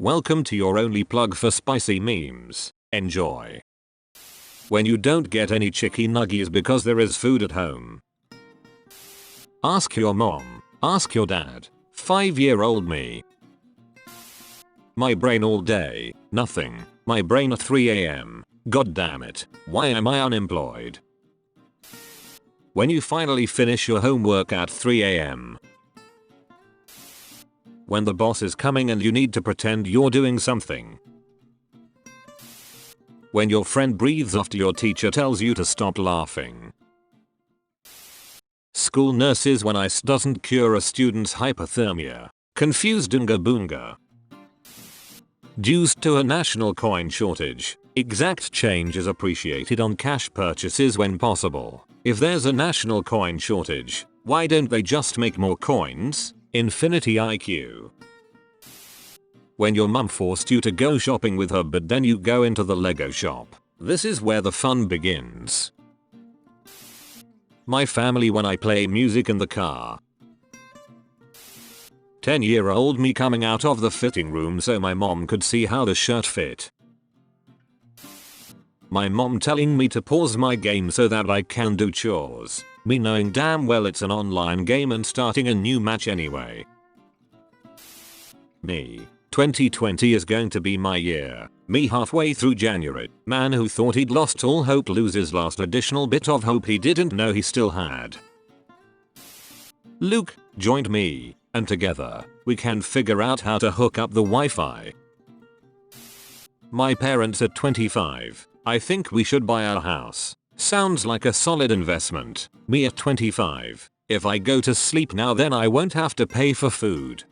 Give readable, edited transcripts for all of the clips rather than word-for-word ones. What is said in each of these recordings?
Welcome to your only plug for spicy memes. Enjoy. When you don't get any chicky nuggies because there is food at home. Ask your mom. Ask your dad. 5-year-old me. My brain all day. Nothing. My brain at 3 AM. God damn it. Why am I unemployed? When you finally finish your homework at 3 AM. When the boss is coming and you need to pretend you're doing something. When your friend breathes after your teacher tells you to stop laughing. School nurses when ice doesn't cure a student's hypothermia. Confused Unga Boonga. Due to a national coin shortage, exact change is appreciated on cash purchases when possible. If there's a national coin shortage, why don't they just make more coins? Infinity IQ. When your mum forced you to go shopping with her but then you go into the Lego shop. This is where the fun begins. My family when I play music in the car. 10-year-old me coming out of the fitting room so my mom could see how the shirt fit. My mom telling me to pause my game so that I can do chores. Me knowing damn well it's an online game and starting a new match anyway. Me. 2020 is going to be my year. Me halfway through January. Man who thought he'd lost all hope loses last additional bit of hope he didn't know he still had. Luke joined me, and together, we can figure out how to hook up the Wi-Fi. My parents at 25. I think we should buy our house. Sounds like a solid investment. Me at 25. If I go to sleep now then I won't have to pay for food.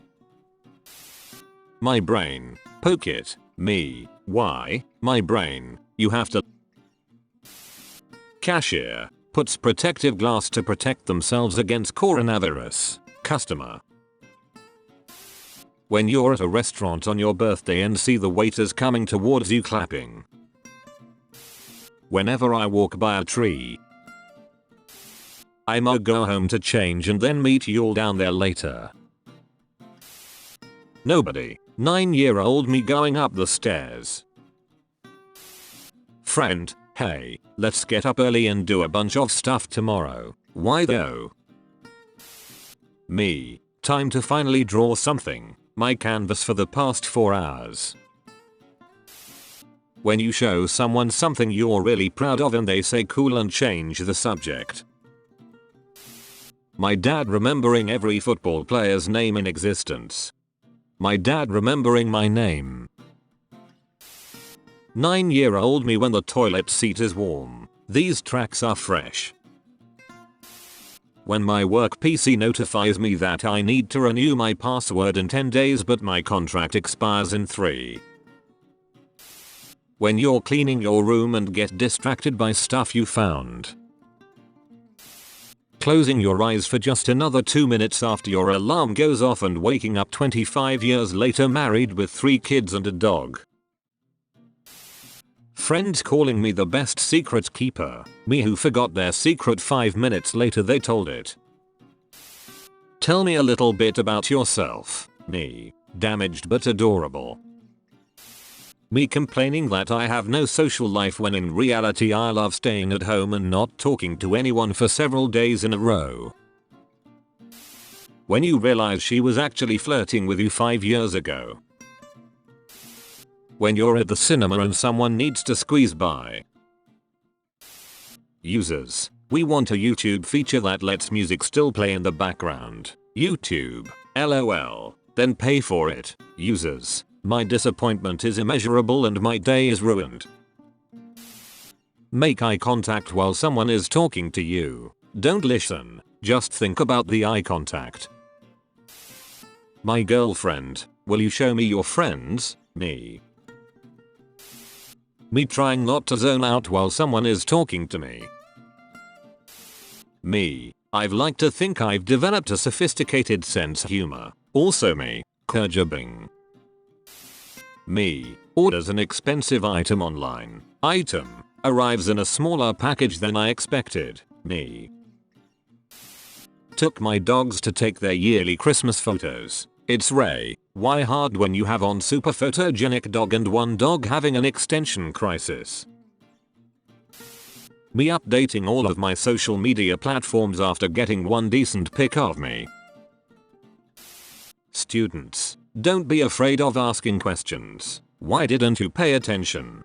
My brain. Poke it. Me. Why? My brain. You have to. Cashier. Puts protective glass to protect themselves against coronavirus. Customer. When you're at a restaurant on your birthday and see the waiters coming towards you clapping. Whenever I walk by a tree. I'ma go home to change and then meet you all down there later. Nobody. 9-year-old me going up the stairs. Friend, hey, let's get up early and do a bunch of stuff tomorrow. Why though? Me. Time to finally draw something. My canvas for the past 4 hours. When you show someone something you're really proud of and they say cool and change the subject. My dad remembering every football player's name in existence. My dad remembering my name. 9-year-old me when the toilet seat is warm. These tracks are fresh. When my work PC notifies me that I need to renew my password in 10 days but my contract expires in 3. When you're cleaning your room and get distracted by stuff you found. Closing your eyes for just another 2 minutes after your alarm goes off and waking up 25 years later married with 3 kids and a dog. Friends calling me the best secret keeper. Me who forgot their secret 5 minutes later they told it. Tell me a little bit about yourself. Me. Damaged but adorable. Me complaining that I have no social life when in reality I love staying at home and not talking to anyone for several days in a row. When you realize she was actually flirting with you 5 years ago. When you're at the cinema and someone needs to squeeze by. Users. We want a YouTube feature that lets music still play in the background. YouTube. LOL. Then pay for it. Users. My disappointment is immeasurable and my day is ruined. Make eye contact while someone is talking to you. Don't listen. Just think about the eye contact. My girlfriend. Will you show me your friends? Me. Me trying not to zone out while someone is talking to me. Me. I'd like to think I've developed a sophisticated sense of humor. Also me. Kurjabing. Me. Orders an expensive item online. Item. Arrives in a smaller package than I expected. Me. Took my dogs to take their yearly Christmas photos. It's Ray. Why hard when you have one super photogenic dog and one dog having an extension crisis? Me updating all of my social media platforms after getting one decent pic of me. Students, don't be afraid of asking questions. Why didn't you pay attention?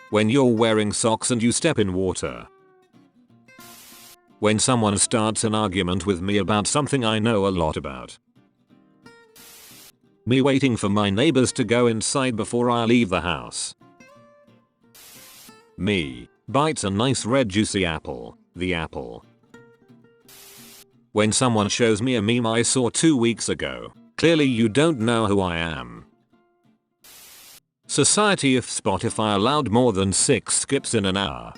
When you're wearing socks and you step in water. When someone starts an argument with me about something I know a lot about. Me waiting for my neighbors to go inside before I leave the house. Me bites a nice red juicy apple, the apple. When someone shows me a meme I saw 2 weeks ago, clearly you don't know who I am. Society if Spotify allowed more than 6 skips in an hour.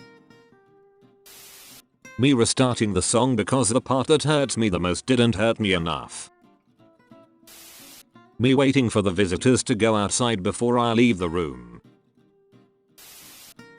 Me restarting the song because the part that hurts me the most didn't hurt me enough. Me waiting for the visitors to go outside before I leave the room.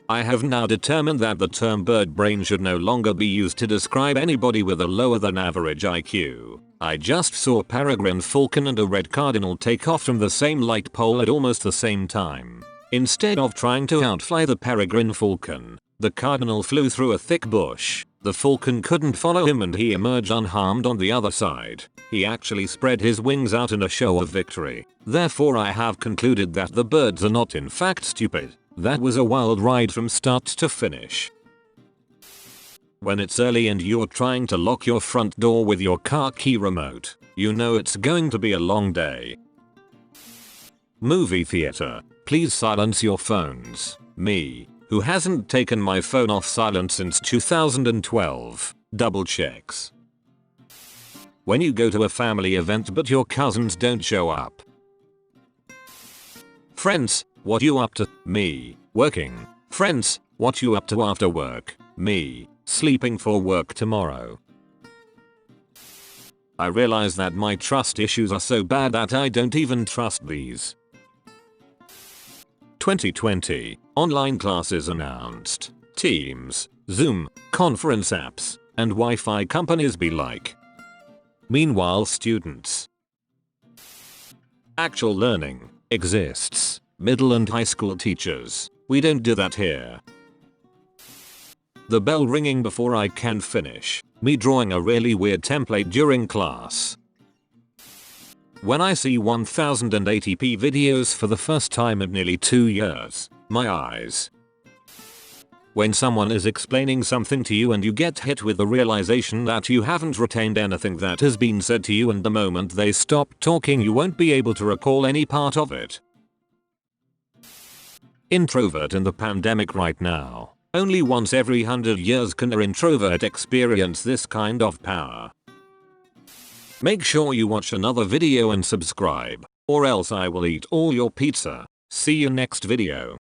I have now determined that the term bird brain should no longer be used to describe anybody with a lower than average IQ. I just saw a peregrine falcon and a red cardinal take off from the same light pole at almost the same time. Instead of trying to outfly the peregrine falcon, the cardinal flew through a thick bush. The falcon couldn't follow him and he emerged unharmed on the other side. He actually spread his wings out in a show of victory. Therefore I have concluded that the birds are not in fact stupid. That was a wild ride from start to finish. When it's early and you're trying to lock your front door with your car key remote, you know it's going to be a long day. Movie theater, please silence your phones. Me, who hasn't taken my phone off silent since 2012, double checks. When you go to a family event but your cousins don't show up. Friends, what you up to? Me, working. Friends, what you up to after work? Me, sleeping for work tomorrow. I realize that my trust issues are so bad that I don't even trust these. 2020, online classes announced. Teams, Zoom, conference apps, and Wi-Fi companies be like. Meanwhile students. Actual learning exists. Middle and high school teachers, we don't do that here. The bell ringing before I can finish. Me drawing a really weird template during class. When I see 1080p videos for the first time in nearly 2 years, my eyes. When someone is explaining something to you and you get hit with the realization that you haven't retained anything that has been said to you and the moment they stop talking you won't be able to recall any part of it. Introvert in the pandemic right now. Only once every 100 years can an introvert experience this kind of power. Make sure you watch another video and subscribe, or else I will eat all your pizza. See you next video.